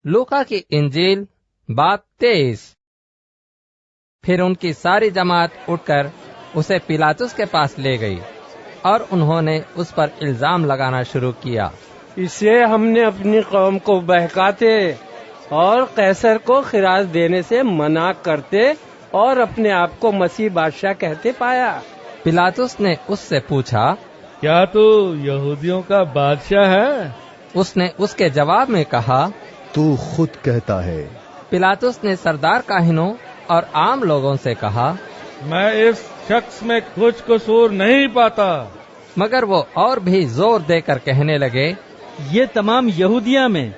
लूका की इंजील बाब 23। फिर उनकी सारी जमात उठकर उसे पिलातुस के पास ले गई और उन्होंने उस पर इल्जाम लगाना शुरू किया। इसे हमने अपनी कौम को बहकाते और कैसर को खिराज देने से मना करते और अपने आप को मसीह बादशाह कहते पाया। पिलातुस ने उससे पूछा, क्या तू यहूदियों का बादशाह है? उसने उसके जवाब में कहा, तू खुद कहता है। पिलातुस ने सरदार काहिनों और आम लोगों से कहा, मैं इस शख्स में कुछ कसूर नहीं पाता। मगर वो और भी जोर देकर कहने लगे, ये तमाम यहूदिया में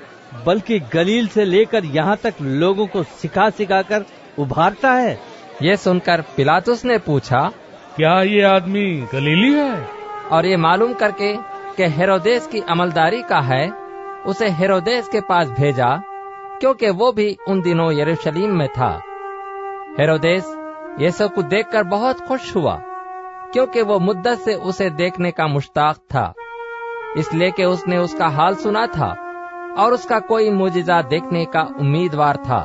बल्कि गलील से लेकर यहाँ तक लोगों को सिखा सिखा कर उभारता है। ये सुनकर पिलातुस ने पूछा, क्या ये आदमी गलीली है? और ये मालूम करके कि हेरोदेस की अमलदारी का है, उसे हेरोदेस के पास भेजा, क्योंकि वो भी उन दिनों यरूशलेम में था। हेरोदेस यीशु को देखकर बहुत खुश हुआ, क्योंकि वो मुद्दत से उसे देखने का मुश्ताक था, इसलिए कि उसने उसका हाल सुना था और उसका कोई मुजिजा देखने का उम्मीदवार था।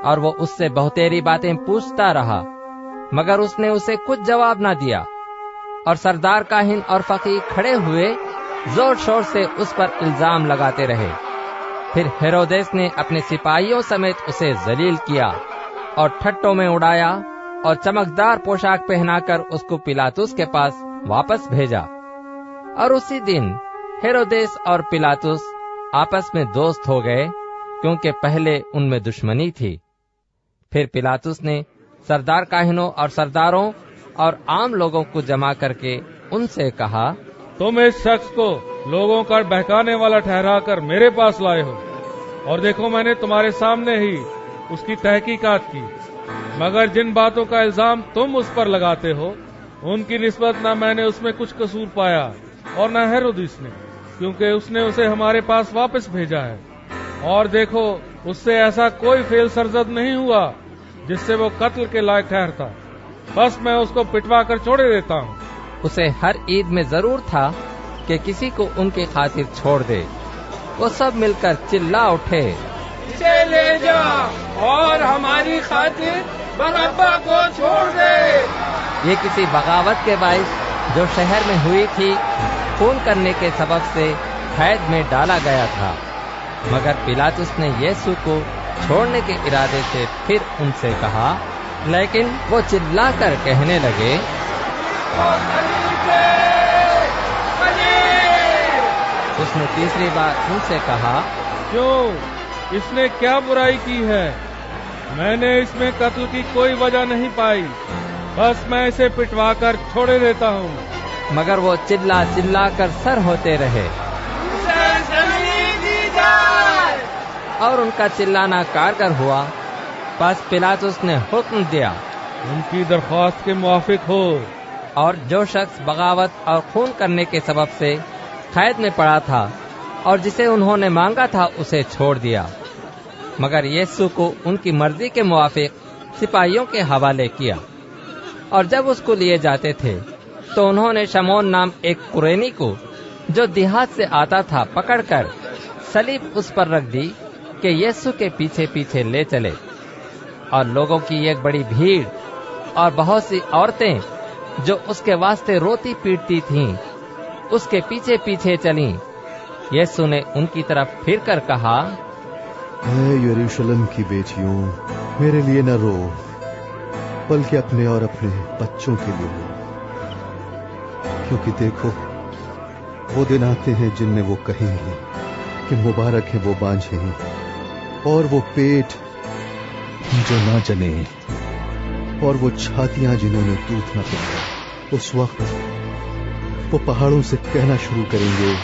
और वो उससे बहुतेरी बातें पूछता रहा, मगर उसने उसे कुछ जवाब न दिया। और सरदार काहिन और फकीर खड़े हुए जोर शोर से उस पर इल्जाम लगाते रहे। फिर हेरोदेस ने अपने सिपाहियों समेत उसे जलील किया और ठट्टों में उड़ाया और चमकदार पोशाक पहनाकर उसको पिलातुस के पास वापस भेजा। और उसी दिन हेरोदेस और पिलातुस आपस में दोस्त हो गए, क्योंकि पहले उनमें दुश्मनी थी। फिर पिलातुस ने सरदार काहिनों और सरदारों और आम लोगों को जमा करके उनसे कहा, तुम इस शख्स को लोगों का बहकाने वाला ठहराकर मेरे पास लाए हो, और देखो मैंने तुम्हारे सामने ही उसकी तहकीकात की। मगर जिन बातों का इल्जाम तुम उस पर लगाते हो, उनकी निस्बत न मैंने उसमें कुछ कसूर पाया और न हेरोदिस ने, क्योंकि उसने उसे हमारे पास वापस भेजा है। और देखो, उससे ऐसा कोई फेल सरजद नहीं हुआ जिससे वो कत्ल के लायक ठहरता। बस मैं उसको पिटवा कर छोड़ देता हूँ। उसे हर ईद में जरूर था कि किसी को उनकी खातिर छोड़ दे। वो सब मिलकर चिल्ला उठे, इसे ले जा और हमारी खातिर बरअब्बा को छोड़ दे। ये किसी बगावत के बाइस जो शहर में हुई थी, खून करने के सबब से कैद में डाला गया था। मगर पिलातुस ने यीशु को छोड़ने के इरादे से फिर उनसे कहा, लेकिन वो चिल्लाकर कहने लगे, उसने तीसरी बार उनसे कहा, क्यों? इसने क्या बुराई की है? मैंने इसमें कत्ल की कोई वजह नहीं पाई। बस मैं इसे पिटवा कर छोड़ देता हूँ। मगर वो चिल्ला चिल्ला कर सर होते रहे और उनका चिल्लाना कारगर हुआ। बस पिलातुस ने हुक्म दिया, उनकी दरख्वास्त के मुआफिक हो। और जो शख्स बगावत और खून करने के सबब से कैद में पड़ा था और जिसे उन्होंने मांगा था, उसे छोड़ दिया। मगर यीशु को उनकी मर्जी के मुआफिक सिपाहियों के हवाले किया। और जब उसको लिए जाते थे तो उन्होंने शमौन नाम एक कुरैनी को, जो देहात से आता था, पकड़कर सलीब उस पर रख दी कि यीशु के पीछे पीछे ले चले। और लोगों की एक बड़ी भीड़ और बहुत सी औरतें जो उसके वास्ते रोती पीटती थीं, उसके पीछे पीछे चलीं। यीशु ने उनकी तरफ फिरकर कहा, ऐ यरूशलेम की बेटियों, मेरे लिए न रो, बल्कि अपने और अपने बच्चों के लिए रो। क्योंकि देखो, वो दिन आते हैं जिनमें वो कहेंगे कि मुबारक है वो बांझें और वो पेट जो ना जने और वो छातियां जिन्होंने दूध न पिया। उस वक्त वो पहाड़ों से कहना शुरू करेंगे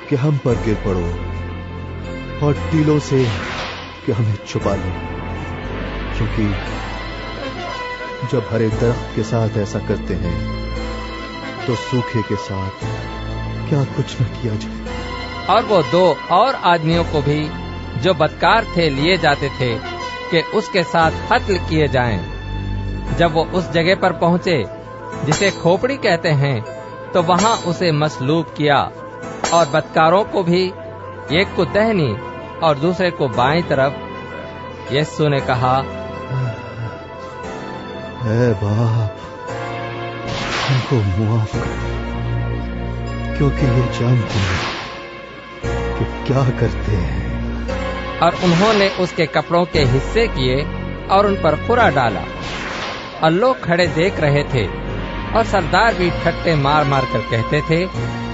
कि हम पर गिर पड़ो, और टीलों से कि हमें छुपा लो। क्योंकि जब हरे दरख्त के साथ ऐसा करते हैं, तो सूखे के साथ क्या कुछ न किया जाए। और वो 2 और आदमियों को भी जो बदकार थे लिए जाते थे कि उसके साथ कत्ल किए जाएं। जब वो उस जगह पर पहुंचे जिसे खोपड़ी कहते हैं, तो वहां उसे मसलूब किया और बदकारों को भी, एक को दहनी اور دوسرے کو بائیں طرف۔ یسوع نے کہا، اے باپ، ان کو معاف کر، کیونکہ یہ جانتے ہیں کہ کیا کرتے ہیں۔ اور انہوں نے اس کے کپڑوں کے حصے کیے اور ان پر خرا ڈالا، اور لوگ کھڑے دیکھ رہے تھے، اور سردار بھی ٹھٹے مار مار کر کہتے تھے،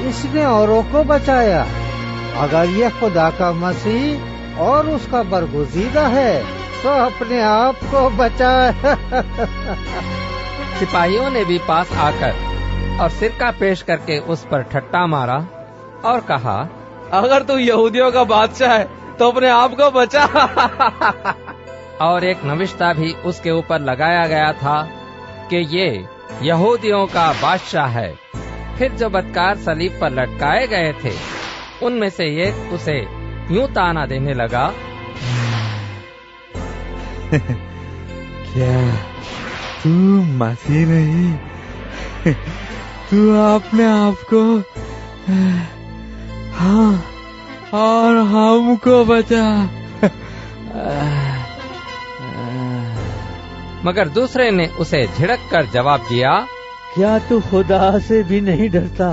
اس نے اوروں کو بچایا، اگر یہ خدا کا مسیح اور اس کا برگزیدہ ہے تو اپنے آپ کو بچائے۔ سپاہیوں نے بھی پاس آ کر اور سرکہ پیش کر کے اس پر ٹھٹا مارا اور کہا، اگر تو یہودیوں کا بادشاہ ہے تو اپنے آپ کو بچا۔ اور ایک نوشتہ بھی اس کے اوپر لگایا گیا تھا کہ یہ یہودیوں کا بادشاہ ہے۔ پھر جو بدکار صلیب پر لٹکائے گئے تھے ان میں سے ایک اسے یوں تانا دینے لگا، کیا تو مسیح نہیں؟ تو اپنے آپ کو ہاں اور ہم کو بچا۔ مگر دوسرے نے اسے جھڑک کر جواب دیا، کیا تو خدا سے بھی نہیں ڈرتا؟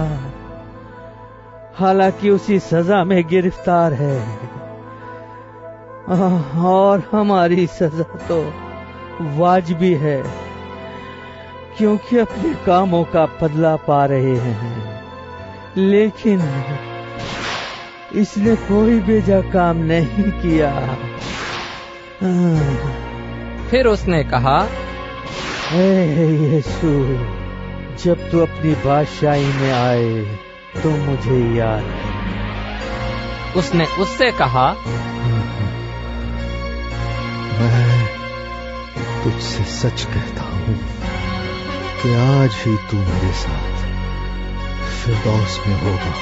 حالانکہ اسی سزا میں گرفتار ہے، اور ہماری سزا تو واجبی ہے، کیونکہ اپنے کاموں کا بدلہ پا رہے ہیں، لیکن اس نے کوئی بیجا کام نہیں کیا۔ پھر اس نے کہا، اے یسوع، جب تو اپنی بادشاہی میں آئے تو مجھے یاد کر۔ اس نے اس سے کہا، میں تجھ سے سچ کہتا ہوں کہ آج ہی تو میرے ساتھ فردوس میں ہوگا۔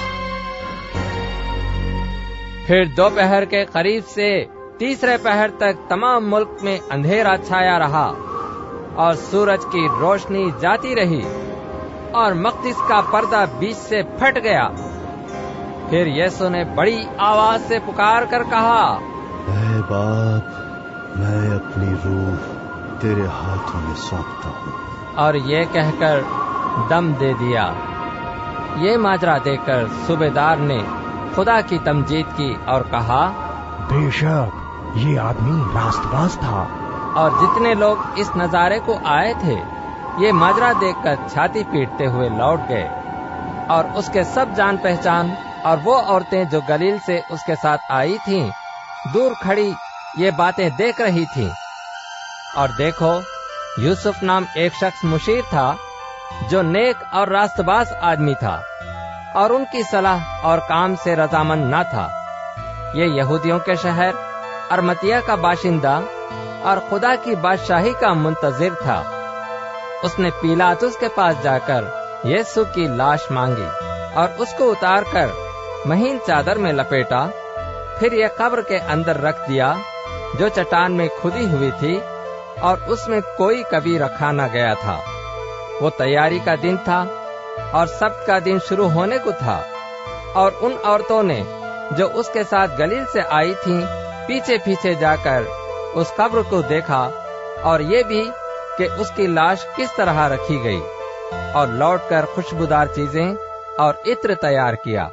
پھر دوپہر کے قریب سے تیسرے پہر تک تمام ملک میں اندھیرا چھایا رہا، اور سورج کی روشنی جاتی رہی، اور مقدس کا پردہ بیچ سے پھٹ گیا۔ پھر یسوع نے بڑی آواز سے پکار کر کہا، اے باپ، میں اپنی روح تیرے ہاتھوں میں سونپتا ہوں۔ اور یہ کہہ کر دم دے دیا۔ یہ ماجرا دیکھ کر صوبیدار نے خدا کی تمجید کی اور کہا، بے شک یہ آدمی راست باز تھا۔ اور جتنے لوگ اس نظارے کو آئے تھے یہ ماجرا دیکھ کر چھاتی پیٹتے ہوئے لوٹ گئے، اور اس کے سب جان پہچان اور وہ عورتیں جو گلیل سے اس کے ساتھ آئی تھیں دور کھڑی یہ باتیں دیکھ رہی تھیں۔ اور دیکھو، یوسف نام ایک شخص مشیر تھا جو نیک اور راست باز آدمی تھا، اور ان کی صلاح اور کام سے رضامند نہ تھا۔ یہ یہودیوں کے شہر ارمتیہ کا باشندہ اور خدا کی بادشاہی کا منتظر تھا۔ اس نے پیلاطس کے پاس جا کر یسوع کی لاش مانگی اور اس کو اتار کر مہین چادر میں لپیٹا، پھر یہ قبر کے اندر رکھ دیا جو چٹان میں کھدی ہوئی تھی، اور اس میں کوئی کبھی رکھا نہ گیا تھا۔ وہ تیاری کا دن تھا اور سبت کا دن شروع ہونے کو تھا، اور ان عورتوں نے جو اس کے ساتھ گلیل سے آئی تھیں پیچھے پیچھے جا کر اس قبر کو دیکھا، اور یہ بھی کہ اس کی لاش کس طرح رکھی گئی، اور لوٹ کر خوشبودار چیزیں اور عطر تیار کیا۔